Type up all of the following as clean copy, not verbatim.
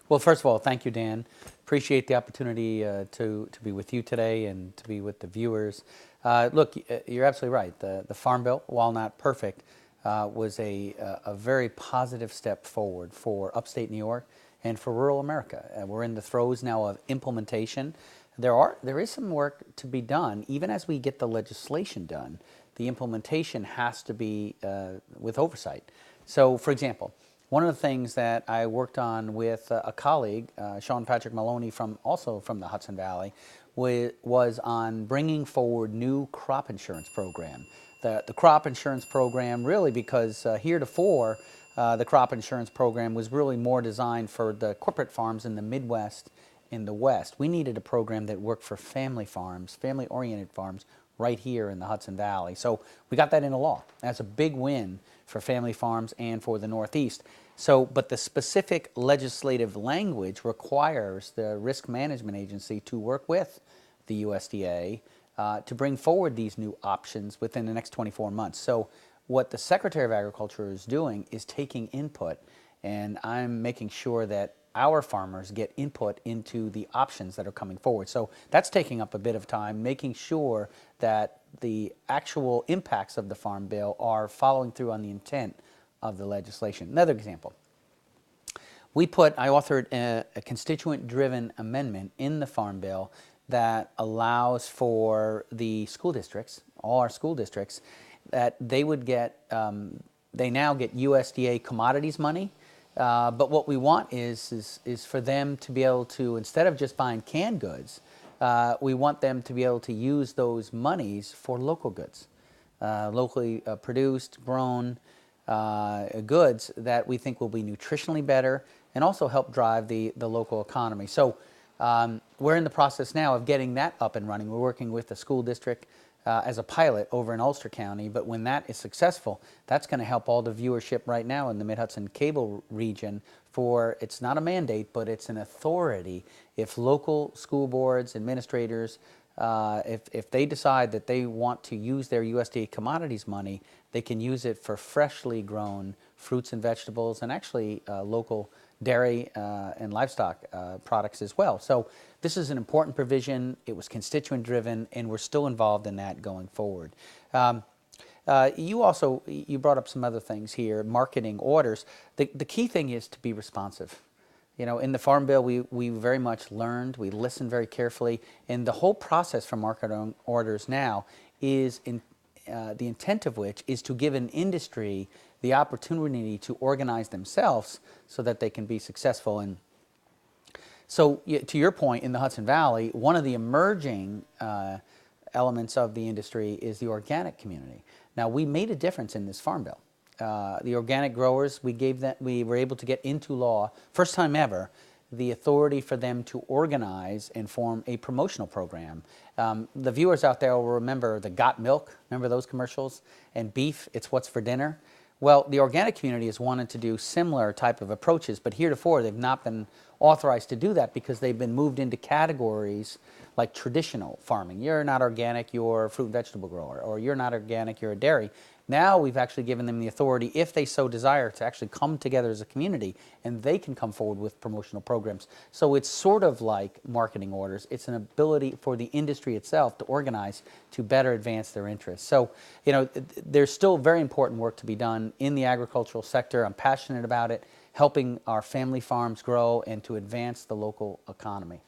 Well, first of all, thank you, Dan. Appreciate the opportunity to be with you today and to be with the viewers. Look, you're absolutely right. The Farm Bill, while not perfect, was a very positive step forward for upstate New York and for rural America. We're in the throes now of implementation. There is some work to be done. Even as we get the legislation done, the implementation has to be with oversight. So, for example, one of the things that I worked on with a colleague, Sean Patrick Maloney, also from the Hudson Valley, was on bringing forward new crop insurance program. The crop insurance program, really, because heretofore the crop insurance program was really more designed for the corporate farms in the Midwest, in the West. We needed a program that worked for family farms, family-oriented farms, right here in the Hudson Valley. So we got that into law. That's a big win for family farms and for the Northeast. So, but the specific legislative language requires the Risk Management Agency to work with the USDA to bring forward these new options within the next 24 months. So what the Secretary of Agriculture is doing is taking input, and I'm making sure that our farmers get input into the options that are coming forward. So that's taking up a bit of time, making sure that the actual impacts of the Farm Bill are following through on the intent of the legislation. Another example. I authored a constituent-driven amendment in the Farm Bill that allows for the school districts, all our school districts, that they would get, they now get USDA commodities money. But what we want is for them to be able to, instead of just buying canned goods, we want them to be able to use those monies for local goods, locally produced, grown goods that we think will be nutritionally better and also help drive the local economy. So we're in the process now of getting that up and running. We're working with the school district as a pilot over in Ulster County, but when that is successful, that's going to help all the viewership right now in the Mid-Hudson cable region for, it's not a mandate, but it's an authority. If local school boards, administrators, if they decide that they want to use their USDA commodities money, they can use it for freshly grown fruits and vegetables and actually local dairy and livestock products as well. So this is an important provision. It was constituent driven, and we're still involved in that going forward. You brought up some other things here, marketing orders. The key thing is to be responsive. You know, in the Farm Bill, we very much learned, we listened very carefully, and the whole process for marketing orders now is the intent of which is to give an industry the opportunity to organize themselves so that they can be successful. And so, to your point, in the Hudson Valley, one of the emerging elements of the industry is the organic community. Now, we made a difference in this Farm Bill. The organic growers, we were able to get into law, first time ever, the authority for them to organize and form a promotional program. The viewers out there will remember the Got Milk, remember those commercials? And beef, it's what's for dinner. Well, the organic community has wanted to do similar type of approaches, but heretofore they've not been authorized to do that because they've been moved into categories like traditional farming. You're not organic, you're a fruit and vegetable grower, or you're not organic, you're a dairy. Now we've actually given them the authority, if they so desire, to actually come together as a community, and they can come forward with promotional programs. So it's sort of like marketing orders. It's an ability for the industry itself to organize to better advance their interests. So, you know, there's still very important work to be done in the agricultural sector. I'm passionate about it, helping our family farms grow and to advance the local economy.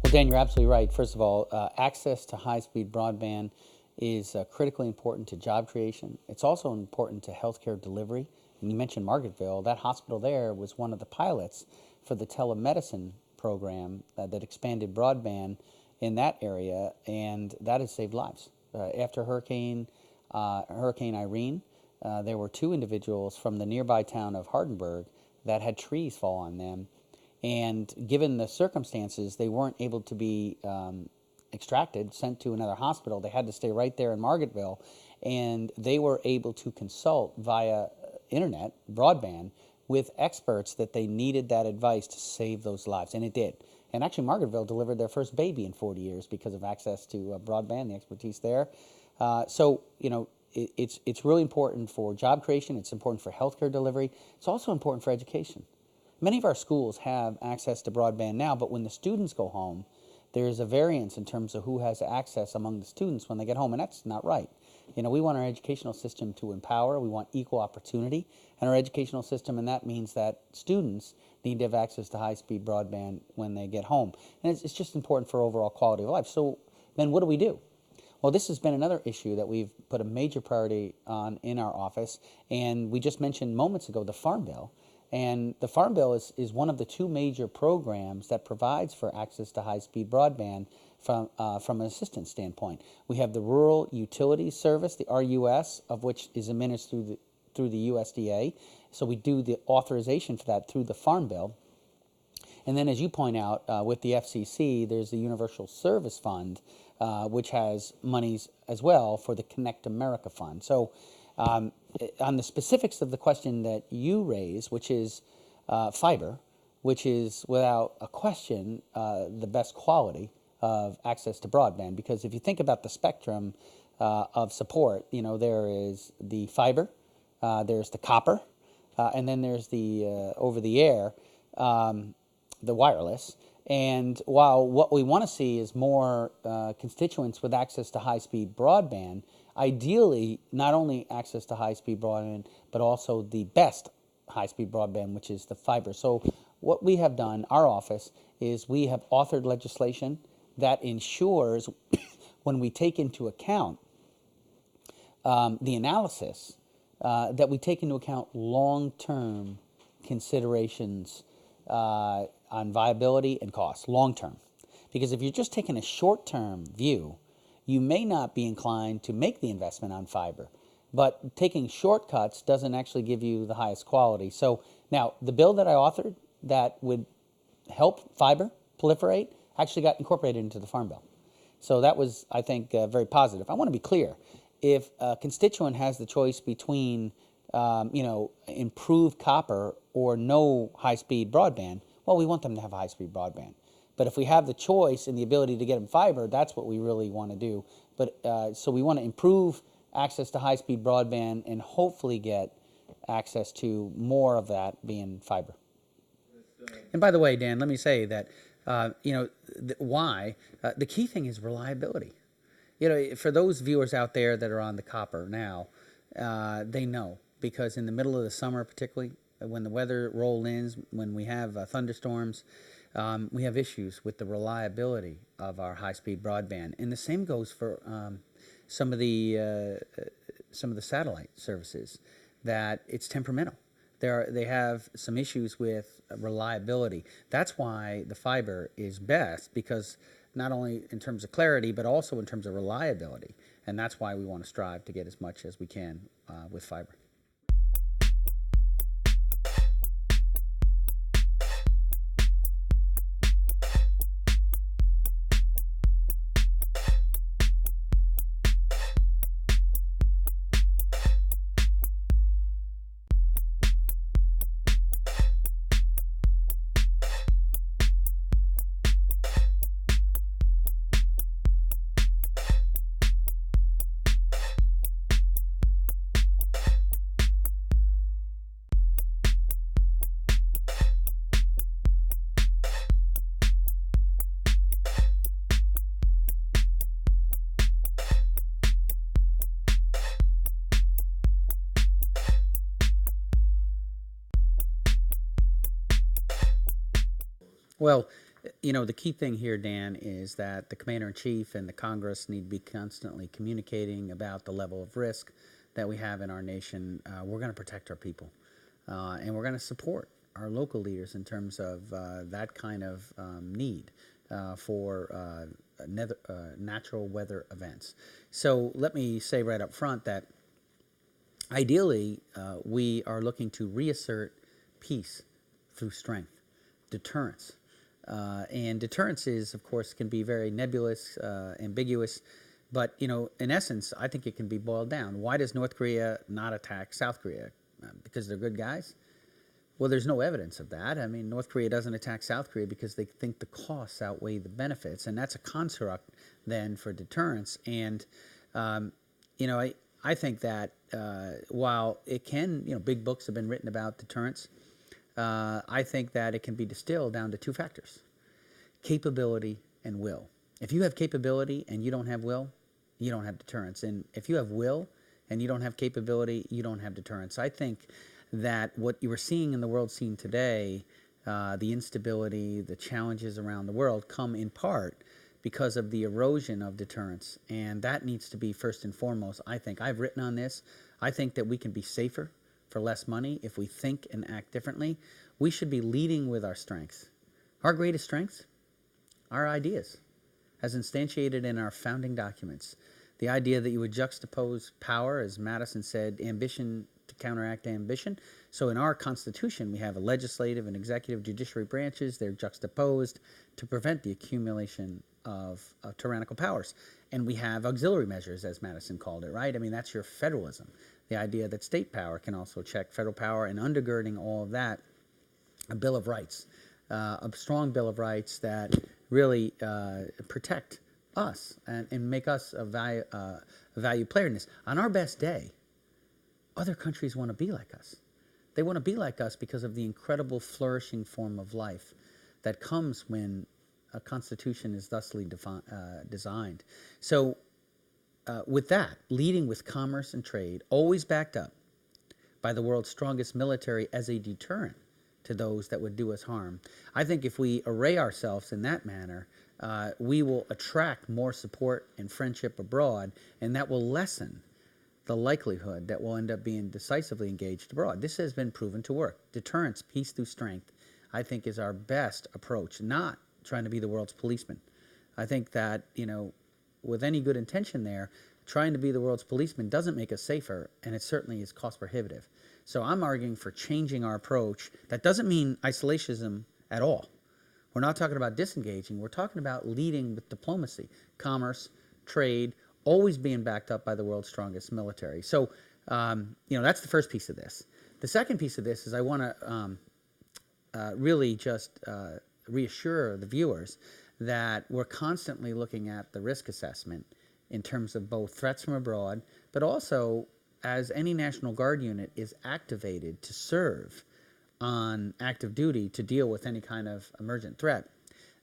Well, Dan, you're absolutely right. First of all, access to high-speed broadband is critically important to job creation. It's also important to healthcare delivery and you mentioned Margaretville, that hospital there was one of the pilots for the telemedicine program that expanded broadband in that area, and that has saved lives. After Hurricane Irene, there were 2 individuals from the nearby town of Hardenburg that had trees fall on them, and given the circumstances, they weren't able to be extracted, sent to another hospital. They had to stay right there in Margaretville, and they were able to consult via internet, broadband, with experts that they needed that advice to save those lives, and it did. And actually, Margaretville delivered their first baby in 40 years because of access to broadband, the expertise there. So, you know, it's really important for job creation. It's important for healthcare delivery. It's also important for education. Many of our schools have access to broadband now, but when the students go home, there's a variance in terms of who has access among the students when they get home, and that's not right. You know, we want our educational system to empower. We want equal opportunity in our educational system, and that means that students need to have access to high-speed broadband when they get home. And it's just important for overall quality of life. So then what do we do? Well, this has been another issue that we've put a major priority on in our office, and we just mentioned moments ago the Farm Bill. And the Farm Bill is one of the 2 major programs that provides for access to high-speed broadband from an assistance standpoint. We have the Rural Utilities Service, the RUS, of which is administered through the USDA. So we do the authorization for that through the Farm Bill. And then, as you point out, with the FCC, there's the Universal Service Fund, which has monies as well for the Connect America Fund. So on the specifics of the question that you raise, which is fiber, which is without a question the best quality of access to broadband, because if you think about the spectrum of support, you know, there is the fiber, there's the copper, and then there's the over-the-air, the wireless. And while what we want to see is more constituents with access to high-speed broadband, ideally not only access to high-speed broadband, but also the best high-speed broadband, which is the fiber. So what we have done, our office, is we have authored legislation that ensures when we take into account the analysis, that we take into account long-term considerations on viability and cost, long-term. Because if you're just taking a short-term view, you may not be inclined to make the investment on fiber. But taking shortcuts doesn't actually give you the highest quality. So now, the bill that I authored that would help fiber proliferate actually got incorporated into the Farm Bill. So that was, I think, very positive. I want to be clear. If a constituent has the choice between, improved copper or no high-speed broadband, well, we want them to have high-speed broadband. But if we have the choice and the ability to get them fiber, that's what we really want to do. But so we want to improve access to high-speed broadband and hopefully get access to more of that being fiber. And by the way, Dan, let me say that, the key thing is reliability. You know, for those viewers out there that are on the copper now, they know, because in the middle of the summer, particularly when the weather roll in, when we have thunderstorms, we have issues with the reliability of our high-speed broadband. And the same goes for some of the satellite services, that it's temperamental. They have some issues with reliability. That's why the fiber is best, because not only in terms of clarity, but also in terms of reliability. And that's why we want to strive to get as much as we can with fiber. Well, the key thing here, Dan, is that the Commander-in-Chief and the Congress need to be constantly communicating about the level of risk that we have in our nation. We're going to protect our people. and we're going to support our local leaders in terms of that kind of need for natural weather events. So let me say right up front that ideally we are looking to reassert peace through strength, deterrence. And deterrence is, of course, can be very nebulous, ambiguous, but, in essence, I think it can be boiled down. Why does North Korea not attack South Korea? Because they're good guys? Well, there's no evidence of that. I mean, North Korea doesn't attack South Korea because they think the costs outweigh the benefits, and that's a construct then for deterrence. And, I think that while it can, big books have been written about deterrence, I think that it can be distilled down to two factors: capability and will. If you have capability and you don't have will, you don't have deterrence. And if you have will and you don't have capability, you don't have deterrence. I think that what you are seeing in the world scene today, the instability, the challenges around the world, come in part because of the erosion of deterrence. And that needs to be first and foremost, I think. I've written on this. I think that we can be safer for less money if we think and act differently. We should be leading with our strengths. Our greatest strengths? Our ideas, as instantiated in our founding documents. The idea that you would juxtapose power, as Madison said, ambition to counteract ambition. So in our Constitution, we have a legislative and executive judiciary branches. They're juxtaposed to prevent the accumulation of tyrannical powers. And we have auxiliary measures, as Madison called it, right? I mean, that's your federalism. The idea that state power can also check federal power, and undergirding all of that, a Bill of Rights, a strong Bill of Rights that really protect us and make us a value player in this. On our best day, other countries want to be like us. They want to be like us because of the incredible flourishing form of life that comes when a constitution is thusly designed. So with that, leading with commerce and trade, always backed up by the world's strongest military as a deterrent to those that would do us harm. I think if we array ourselves in that manner, we will attract more support and friendship abroad, and that will lessen the likelihood that we'll end up being decisively engaged abroad. This has been proven to work. Deterrence, peace through strength, I think is our best approach, not trying to be the world's policeman. I think that, with any good intention there, trying to be the world's policeman doesn't make us safer, and it certainly is cost prohibitive. So I'm arguing for changing our approach. That doesn't mean isolationism at all. We're not talking about disengaging. We're talking about leading with diplomacy, commerce, trade, always being backed up by the world's strongest military. So, that's the first piece of this. The second piece of this is I want to really just reassure the viewers that we're constantly looking at the risk assessment in terms of both threats from abroad, but also as any National Guard unit is activated to serve on active duty to deal with any kind of emergent threat,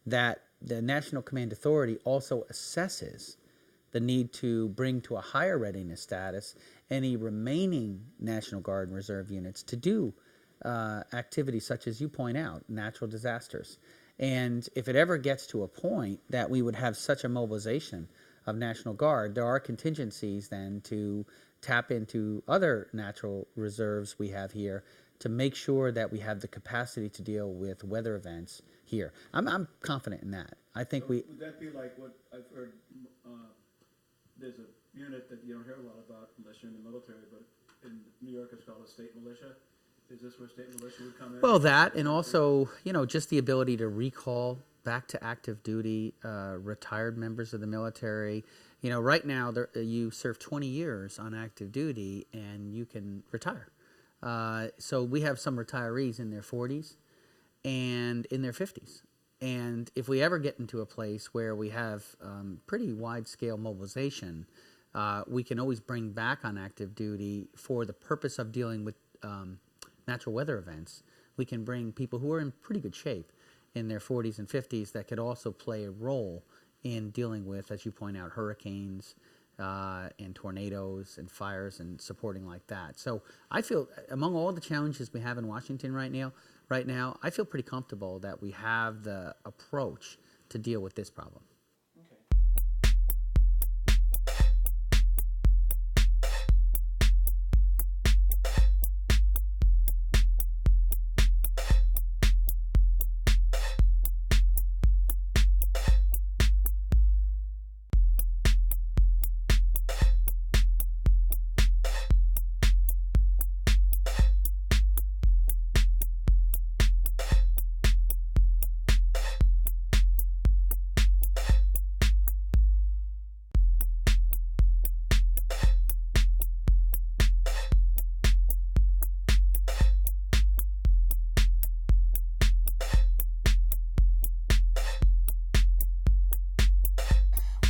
that the National Command Authority also assesses the need to bring to a higher readiness status any remaining National Guard and Reserve units to do activities such as you point out, natural disasters. And if it ever gets to a point that we would have such a mobilization of National Guard, there are contingencies then to tap into other natural reserves we have here to make sure that we have the capacity to deal with weather events here. I'm confident in that. I think would that be like what I've heard? There's a unit that you don't hear a lot about unless you're in the military, but in New York it's called a state militia. Is this where state militia would come in? Well, that, and also, just the ability to recall back to active duty retired members of the military. Right now you serve 20 years on active duty and you can retire. So we have some retirees in their 40s and in their 50s. And if we ever get into a place where we have pretty wide-scale mobilization, we can always bring back on active duty for the purpose of dealing with natural weather events. We can bring people who are in pretty good shape in their 40s and 50s that could also play a role in dealing with, as you point out, hurricanes and tornadoes and fires and supporting like that. So I feel, among all the challenges we have in Washington right now, I feel pretty comfortable that we have the approach to deal with this problem.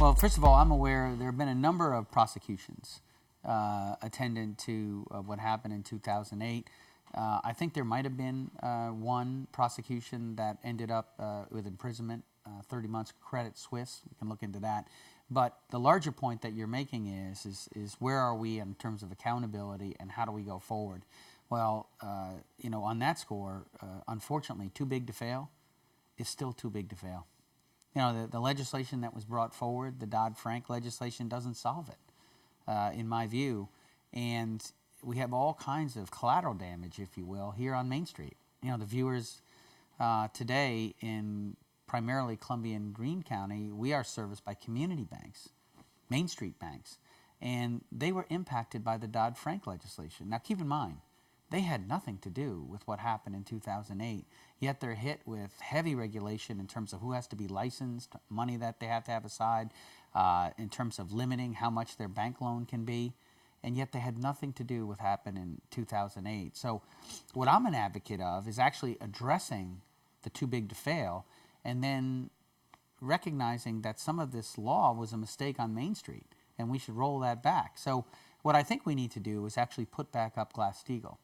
Well, first of all, I'm aware there have been a number of prosecutions attendant to what happened in 2008. I think there might have been one prosecution that ended up with imprisonment, 30 months Credit Suisse. We can look into that. But the larger point that you're making is where are we in terms of accountability and how do we go forward? Well, on that score, unfortunately, too big to fail is still too big to fail. The legislation that was brought forward, the Dodd-Frank legislation, doesn't solve it, in my view. And we have all kinds of collateral damage, if you will, here on Main Street. The viewers today in primarily Columbia and Greene County, we are serviced by community banks, Main Street banks, and they were impacted by the Dodd-Frank legislation. Now, keep in mind, they had nothing to do with what happened in 2008, yet they're hit with heavy regulation in terms of who has to be licensed, money that they have to have aside, in terms of limiting how much their bank loan can be, and yet they had nothing to do with what happened in 2008. So what I'm an advocate of is actually addressing the too big to fail, and then recognizing that some of this law was a mistake on Main Street, and we should roll that back. So what I think we need to do is actually put back up Glass-Steagall.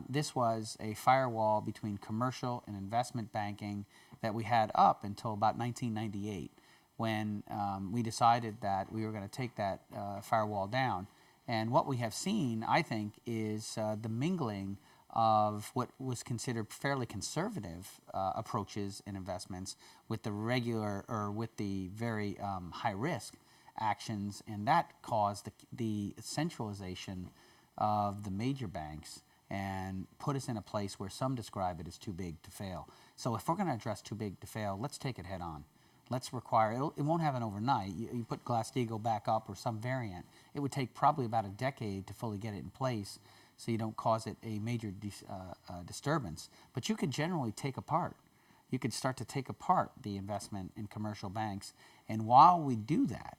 This was a firewall between commercial and investment banking that we had up until about 1998, when we decided that we were going to take that firewall down. And what we have seen, I think, is the mingling of what was considered fairly conservative approaches in investments with the regular or with the very high risk actions, and that caused the centralization of the major banks and put us in a place where some describe it as too big to fail. So if we're going to address too big to fail, let's take it head on. Let's require, it won't happen overnight. You put Glass-Steagall back up or some variant. It would take probably about a decade to fully get it in place so you don't cause it a major disturbance. But you could generally take apart. You could start to take apart the investment in commercial banks. And while we do that,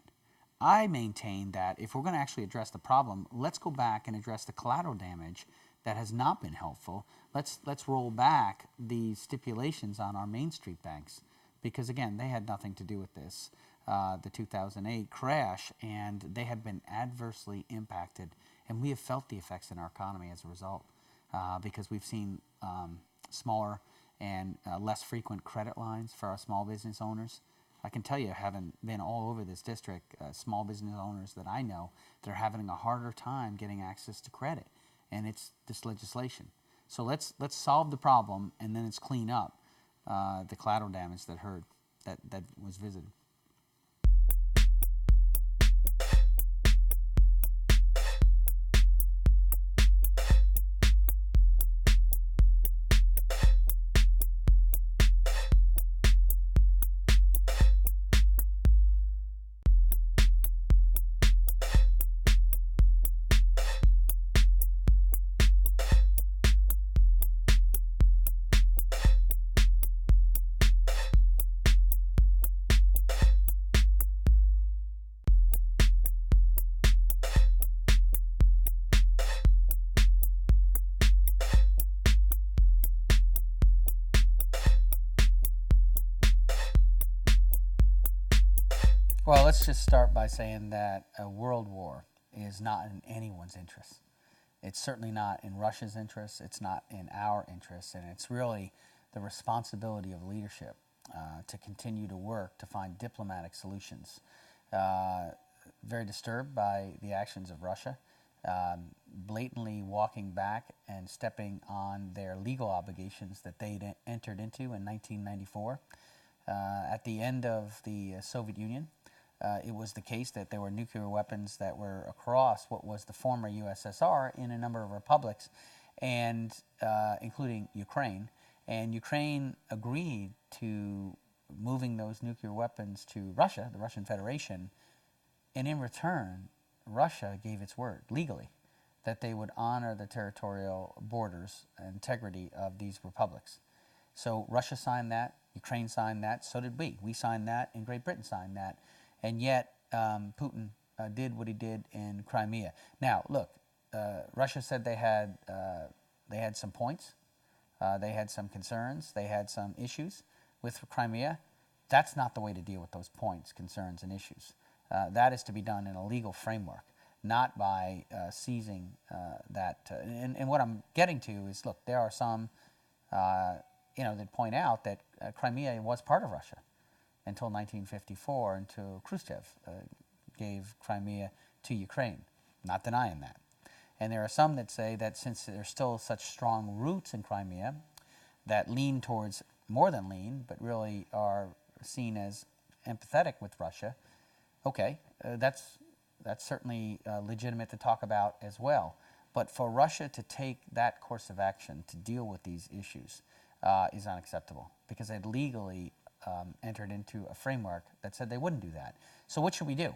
I maintain that if we're going to actually address the problem, let's go back and address the collateral damage that has not been helpful. Let's roll back the stipulations on our Main Street banks, because again, they had nothing to do with this, the 2008 crash, and they have been adversely impacted, and we have felt the effects in our economy as a result, because we've seen smaller and less frequent credit lines for our small business owners. I can tell you, having been all over this district, small business owners that I know, they're having a harder time getting access to credit, and it's this legislation. So let's solve the problem, and then let's clean up the collateral damage that was visited. Well, let's just start by saying that a world war is not in anyone's interest. It's certainly not in Russia's interest. It's not in our interest. And it's really the responsibility of leadership to continue to work to find diplomatic solutions. Very disturbed by the actions of Russia, blatantly walking back and stepping on their legal obligations that they entered into in 1994. At the end of the Soviet Union, it was the case that there were nuclear weapons that were across what was the former USSR in a number of republics, and including Ukraine. And Ukraine agreed to moving those nuclear weapons to Russia, the Russian Federation, and in return, Russia gave its word, legally, that they would honor the territorial borders and integrity of these republics. So Russia signed that, Ukraine signed that, so did we. We signed that, and Great Britain signed that. And yet, Putin did what he did in Crimea. Now, look, Russia said they had some points, they had some concerns, they had some issues with Crimea. That's not the way to deal with those points, concerns, and issues. that is to be done in a legal framework, not by seizing that. And what I'm getting to is, look, there are some, that point out that Crimea was part of Russia until 1954, until Khrushchev gave Crimea to Ukraine. Not denying that. And there are some that say that since there's still such strong roots in Crimea that lean towards, more than lean, but really are seen as empathetic with Russia, okay, that's certainly legitimate to talk about as well. But for Russia to take that course of action to deal with these issues is unacceptable, because they legally entered into a framework that said they wouldn't do that. So what should we do?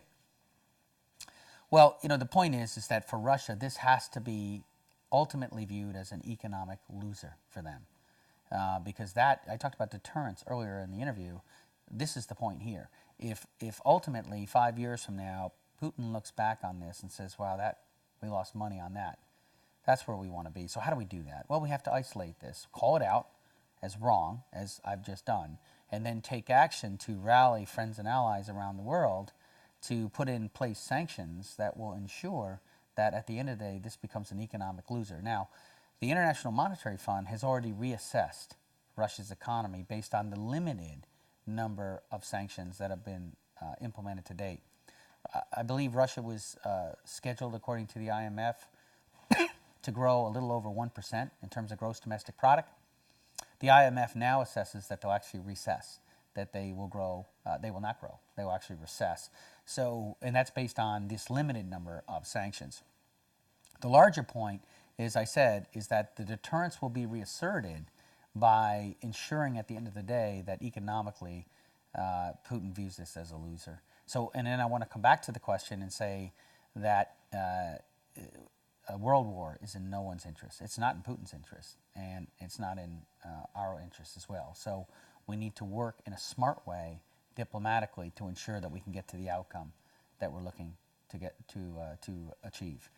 Well, the point is that for Russia, this has to be ultimately viewed as an economic loser for them. Because that, I talked about deterrence earlier in the interview, this is the point here. If ultimately 5 years from now, Putin looks back on this and says, wow, we lost money on that, that's where we want to be. So how do we do that? Well, we have to isolate this, call it out as wrong, as I've just done, and then take action to rally friends and allies around the world to put in place sanctions that will ensure that at the end of the day, this becomes an economic loser. Now, the International Monetary Fund has already reassessed Russia's economy based on the limited number of sanctions that have been implemented to date. I believe Russia was scheduled, according to the IMF, to grow a little over 1% in terms of gross domestic product. The IMF now assesses that they'll actually recess, that they will grow, they will not grow, they will actually recess. So, and that's based on this limited number of sanctions. The larger point, as I said, is that the deterrence will be reasserted by ensuring at the end of the day that economically Putin views this as a loser. So, and then I want to come back to the question and say that a world war is in no one's interest. It's not in Putin's interest, and it's not in our interest as well. So we need to work in a smart way, diplomatically, to ensure that we can get to the outcome that we're looking to get to achieve.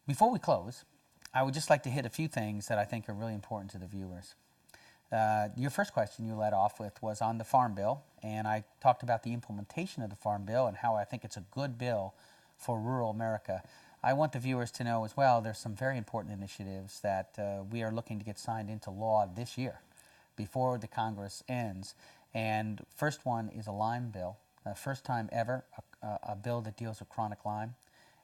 Before we close, I would just like to hit a few things that I think are really important to the viewers. Your first question you led off with was on the Farm Bill, and I talked about the implementation of the Farm Bill and how I think it's a good bill for rural America. I want the viewers to know as well there's some very important initiatives that we are looking to get signed into law this year before the Congress ends. And first one is a Lyme bill, first time ever, a bill that deals with chronic Lyme,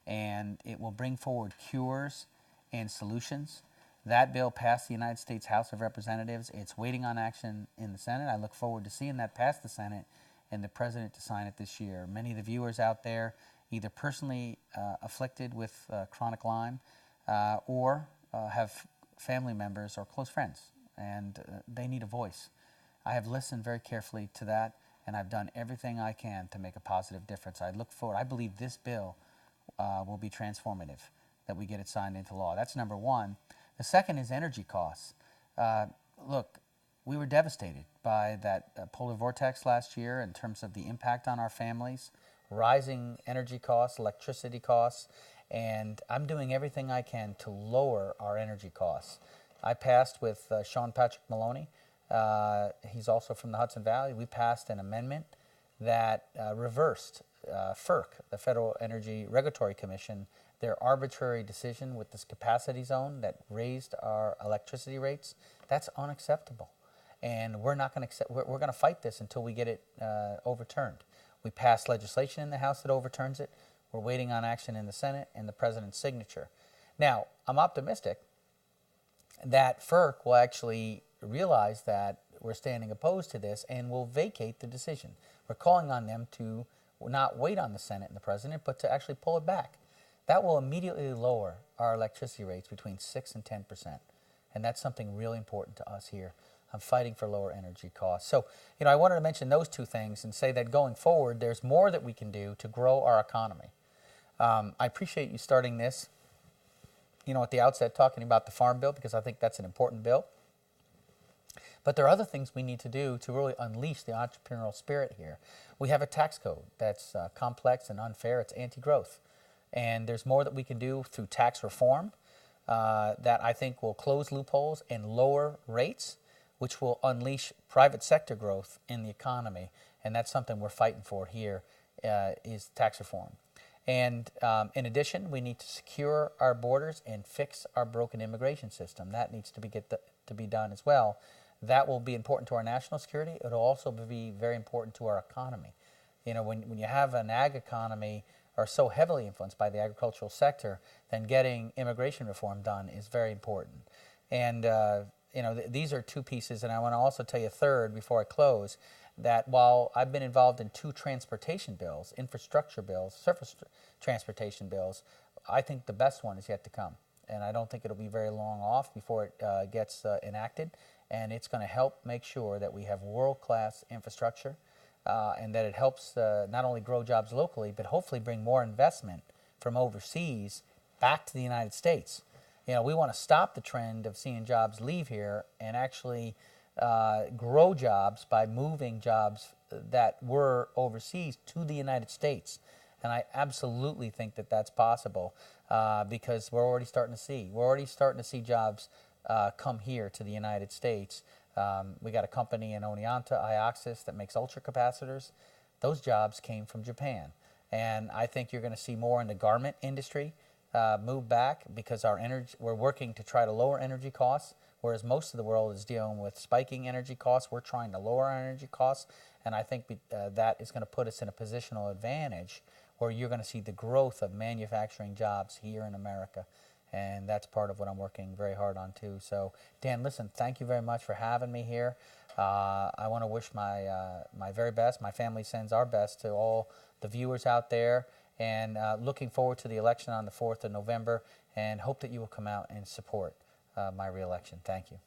and it will bring forward cures and solutions. That bill passed the United States House of Representatives. It's waiting on action in the Senate. I look forward to seeing that pass the Senate and the President to sign it this year. Many of the viewers out there either personally afflicted with chronic Lyme or have family members or close friends, and they need a voice. I have listened very carefully to that, and I've done everything I can to make a positive difference. I look forward. I believe this bill will be transformative, that we get it signed into law. That's number one. The second is energy costs. Look, we were devastated by that polar vortex last year in terms of the impact on our families, rising energy costs, electricity costs, and I'm doing everything I can to lower our energy costs. I passed with Sean Patrick Maloney. He's also from the Hudson Valley. We passed an amendment that reversed FERC, the Federal Energy Regulatory Commission, their arbitrary decision with this capacity zone that raised our electricity rates. That's unacceptable, and we're not going to accept. We're going to fight this until we get it overturned. We passed legislation in the House that overturns it. We're waiting on action in the Senate and the President's signature. Now, I'm optimistic that FERC will actually realize that we're standing opposed to this and will vacate the decision. We're calling on them to not wait on the Senate and the President, but to actually pull it back. That will immediately lower our electricity rates between 6 and 10%. And that's something really important to us here. I'm fighting for lower energy costs. So, I wanted to mention those two things and say that going forward, there's more that we can do to grow our economy. I appreciate you starting this, at the outset, talking about the Farm Bill, because I think that's an important bill. But there are other things we need to do to really unleash the entrepreneurial spirit here. We have a tax code that's complex and unfair. It's anti-growth. And there's more that we can do through tax reform that I think will close loopholes and lower rates, which will unleash private sector growth in the economy. And that's something we're fighting for here is tax reform. And in addition, we need to secure our borders and fix our broken immigration system. That needs to be done as well. That will be important to our national security. It will also be very important to our economy. You know, when you have an ag economy are so heavily influenced by the agricultural sector, then getting immigration reform done is very important. And you know, these are two pieces. And I want to also tell you a third before I close, that while I've been involved in 2 transportation bills, infrastructure bills, surface transportation bills, I think the best one is yet to come. And I don't think it'll be very long off before it gets enacted. And it's going to help make sure that we have world-class infrastructure and that it helps not only grow jobs locally, but hopefully bring more investment from overseas back to the United States. You know, we want to stop the trend of seeing jobs leave here and actually grow jobs by moving jobs that were overseas to the United States. And I absolutely think that that's possible because we're already starting to see jobs come here to the United States. We got a company in Oneonta, Ioxis, that makes ultracapacitors. Those jobs came from Japan. And I think you're going to see more in the garment industry move back because we're working to try to lower energy costs. Whereas most of the world is dealing with spiking energy costs, we're trying to lower our energy costs, and I think that is going to put us in a positional advantage where you're going to see the growth of manufacturing jobs here in America, and that's part of what I'm working very hard on too. So, Dan, listen, thank you very much for having me here. I want to wish my very best. My family sends our best to all the viewers out there, and looking forward to the election on the 4th of November, and hope that you will come out and support my reelection. Thank you.